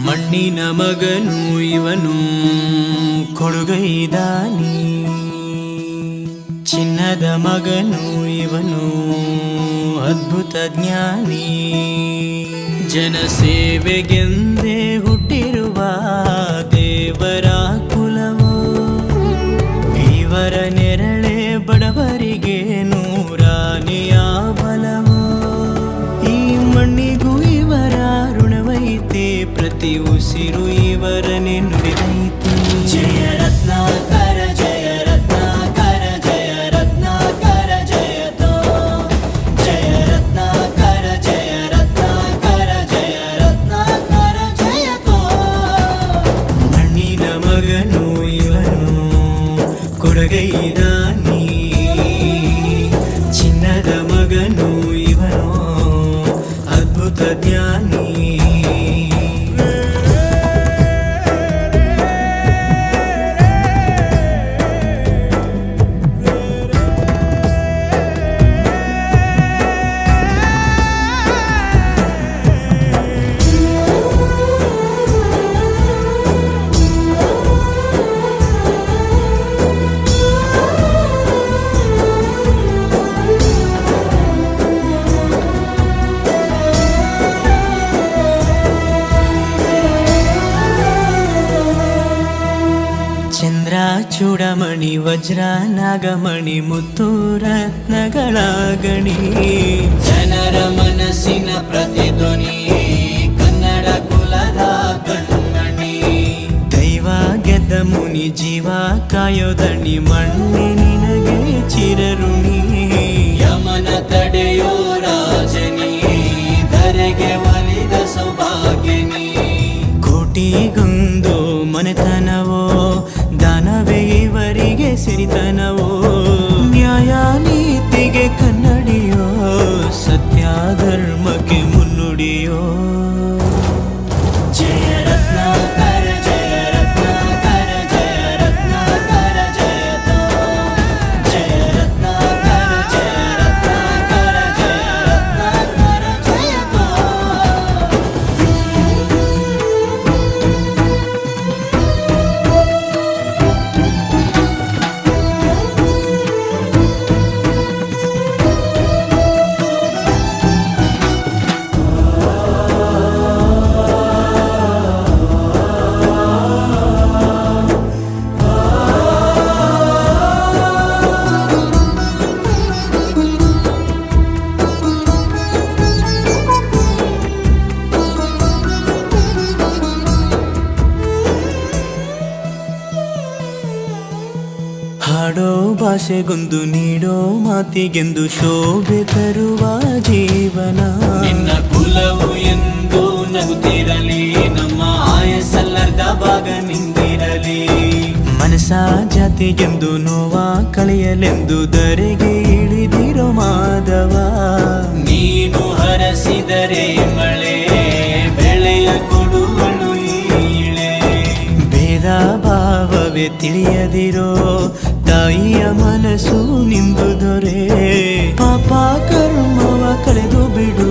ಮಣ್ಣಿನ ಮಗನು ಇವನು ಕೊಡುಗೈದಾನಿ, ಚಿನ್ನದ ಮಗನು ಇವನು ಅದ್ಭುತ ಜ್ಞಾನಿ. ಜನಸೇವೆಗೆಂದೇ ಹುಟ್ಟಿರುವ ದೇವರ ಕುಲವೋ, ಇವರ ನೆರಳೆ ಬಡವರಿಗೆ ನೂರಾನೆಯ ಬಲವೋ. ಈ ಮಣ್ಣಿಗೂ ಇವರ ಋಣವೈತೆ, ಪ್ರತಿ ಉಸಿರು ಇವರನ್ನೇ ನುಡಿದೈತೆ. ಜಯ ರತ್ನಾಕರ ಜಯ ರತ್ನಾಕರ ಜಯ ರತ್ನಾಕರ ಜಯತೋ, ಜಯ ರತ್ನಾಕರ ಜಯ ರತ್ನಾಕರ ಜಯ ರತ್ನಾಕರ ಜಯತೋ. ಮಣ್ಣಿನ ಮಗನು ಇವನು ಕೊಡುಗೈದಾನಿ, ಚಿನ್ನದ ಮಗನು ಇವನು ಅದ್ಭುತ ಜ್ಞಾನಿ. ಚಂದ್ರ ಚೂಡಮಣಿ ವಜ್ರ ನಾಗಮಣಿ ಮುತ್ತು ರತ್ನಗಳ ಗಣಿ, ಜನರ ಮನಸ್ಸಿನ ಪ್ರತಿಧ್ವನಿ ಕನ್ನಡ ಕುಲದ ಕಣ್ಮಣಿ. ದೈವ ಗೆದ್ದ ಮುನಿ ಜೀವ ಕಾಯೋದಣಿ, ಮಣ್ಣೆ ನಿನಗೆ ಚಿರಋಣಿ. ಯಮನ ತಡೆಯೋ ರಾಜನಿ, ಧರೆಗೆ ಒಲಿದ ಸೌಭಾಗ್ಯನಿ. ಕೋಟಿಗೊಂದು ಮನೆತನವೋ, ದಾನವೇ ಇವರಿಗೆ ಸಿರಿತನವೋ. ನ್ಯಾಯ ನೀತಿಗೆ ಕನ್ನಡಿಯೋ, ಸತ್ಯ ಧರ್ಮಕ್ಕೆ ಮುನ್ನುಡಿಯೋ. ಜಯ ರತ್ನಾಕರ ಜಯ ರತ್ನಾಕರ ಜಯ ರತ್ನಾಕರ ಜಯತೋ, ಜಯ ರತ್ನಾಕರ ಜಯ ರತ್ನಾಕರ ಜಯ ರತ್ನಾಕರ ಜಯತೋ. ಹಾಡೋ ಭಾಷೆಗೊಂದು ನೀಡೋ ಮಾತಿಗೆಂದು ಶೋಭೆ ತರುವ ಜೀವನ. ನಿನ್ನ ಕುಲವು ಎಂದು ನಗುತ್ತಿರಲಿ, ನಮ್ಮ ಆಯಸ್ಸಲ್ಲರ್ಧ ಭಾಗ ನಿಂದಿರಲಿ. ಮನಸ ಜಾತಿಗೆಂದು ನೋವ ಕಳೆಯಲೆಂದು ಧರೆಗೆ ಇಳಿದಿರೋ ಮಾಧವ. ನೀನು ಹರಸಿದರೆ ಮಳೆ ಬೆಳೆಯ ಕೊಡುವಳು ಈಳೆ. ಭೇದ ಭಾವವೇ ತಿಳಿಯದಿರೋ ತಾಯಿಯ ಮನಸ್ಸು ನಿಂದು ದೊರೆ. ಪಾಪ ಕರ್ಮವ ಕಳೆದು ಬಿಡು,